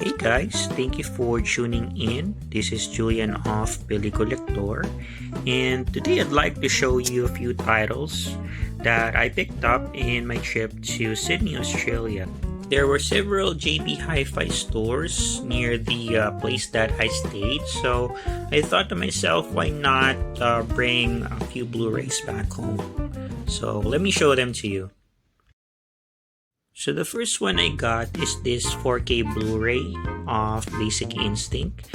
Hey guys, thank you for tuning in. This is Julian of Pilikolektor, and today I'd like to show you a few titles that I picked up in my trip to Sydney, Australia. There were several JB Hi-Fi stores near the place that I stayed, so I thought to myself, why not bring a few Blu-rays back home? So let me show them to you. So the first one I got is this 4K Blu-ray of Basic Instinct.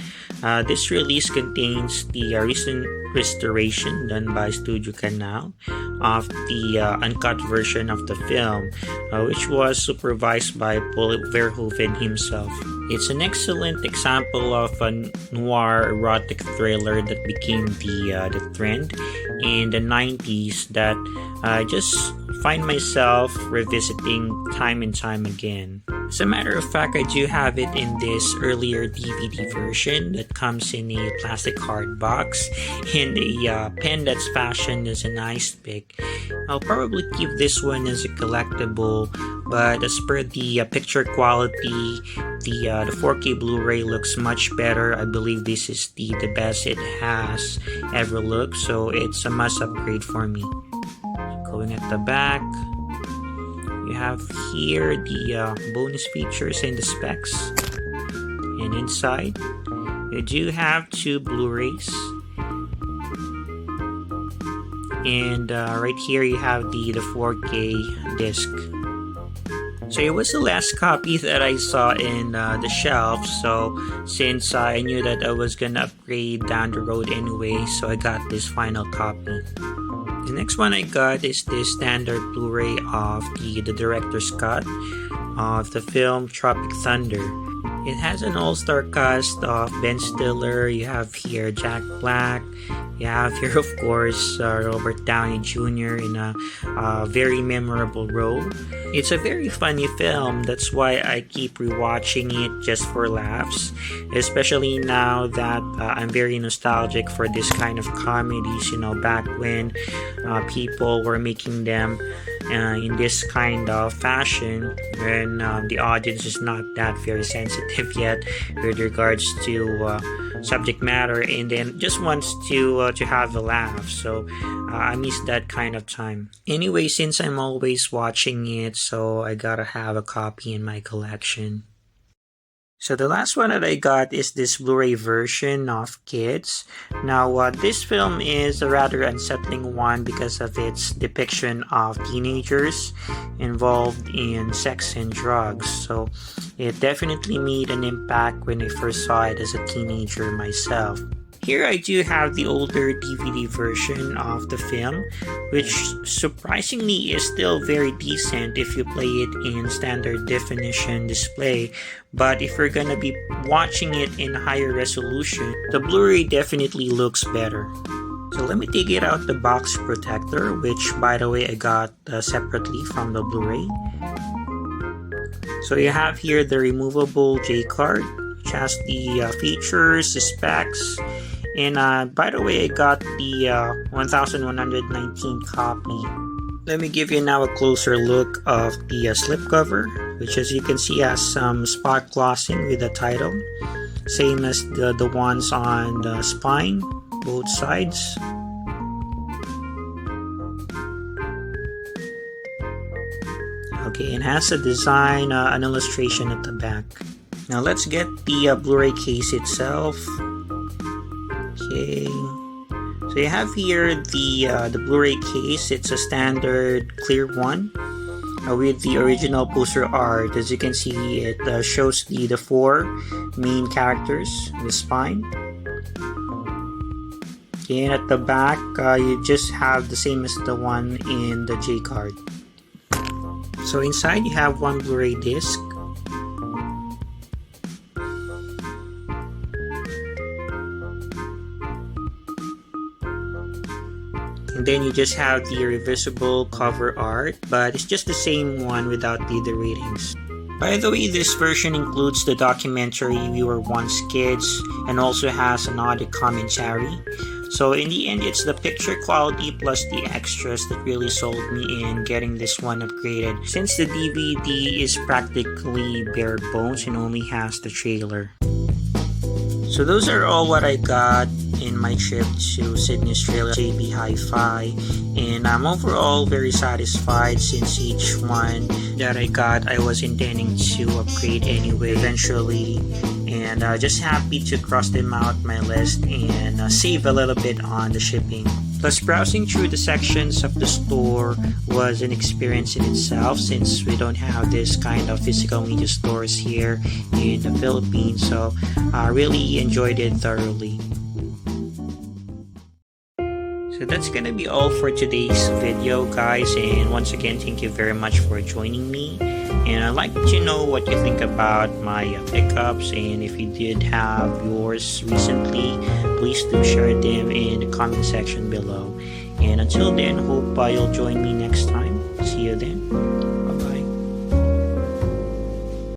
This release contains the recent restoration done by Studio Canal of the uncut version of the film, which was supervised by Paul Verhoeven himself. It's an excellent example of a noir erotic thriller that became the trend in the 90s that I just find myself revisiting time and time again. As a matter of fact, I do have it in this earlier DVD version that comes in a plastic hard box and a pen that's fashioned as an ice pick. I'll probably keep this one as a collectible, but as per the picture quality, the 4K Blu-ray looks much better. I believe this is the best it has ever looked, so it's a must upgrade for me. Going at the back, you have here the bonus features and the specs, and inside you do have two Blu-rays, and right here you have the 4K disc. So it was the last copy that I saw in the shelf, so since I knew that I was gonna upgrade down the road anyway, so I got this final copy. The next one I got is this standard Blu-ray of the director's cut of the film Tropic Thunder. It has an all-star cast of Ben Stiller, you have here Jack Black, you have here of course Robert Downey Jr. in a very memorable role. It's a very funny film, that's why I keep rewatching it just for laughs, especially now that I'm very nostalgic for this kind of comedies, back when people were making them in this kind of fashion when the audience is not that very sensitive yet with regards to subject matter, and then just wants to have a laugh. So I miss that kind of time. Anyway, since I'm always watching it, so I gotta have a copy in my collection. So the last one that I got is this Blu-ray version of Kids. Now this film is a rather unsettling one because of its depiction of teenagers involved in sex and drugs. So it definitely made an impact when I first saw it as a teenager myself. Here I do have the older DVD version of the film, which surprisingly is still very decent if you play it in standard definition display, but if you're gonna be watching it in higher resolution, the Blu-ray definitely looks better. So let me take it out the box protector, which by the way I got separately from the Blu-ray. So you have here the removable J-card, which has the features, the specs, and by the way, I got the 1119 copy. Let me give you now a closer look of the slipcover, which as you can see has some spot glossing with the title. Same as the ones on the spine, both sides. Okay, and has a design, an illustration at the back. Now let's get the Blu-ray case itself. Okay, so you have here the Blu-ray case. It's a standard clear one with the original poster art. As you can see, it shows the four main characters, the spine. Okay, and at the back, you just have the same as the one in the J card. So inside you have one Blu-ray disc. And then you just have the reversible cover art, but it's just the same one without the ratings. By the way, this version includes the documentary We Were Once Kids and also has an audio commentary. So in the end, it's the picture quality plus the extras that really sold me in getting this one upgraded, since the DVD is practically bare bones and only has the trailer. So those are all what I got in my trip to Sydney, Australia, JB Hi-Fi, and I'm overall very satisfied since each one that I got I was intending to upgrade anyway eventually, and just happy to cross them out my list and save a little bit on the shipping. Plus, browsing through the sections of the store was an experience in itself, since we don't have this kind of physical media stores here in the Philippines, so I really enjoyed it thoroughly. So that's gonna be all for today's video, guys, and once again, thank you very much for joining me, and I'd like to know what you think about my pickups, and if you did have yours recently, please do share them in the comment section below. And until then, hope you'll join me next time. See you then.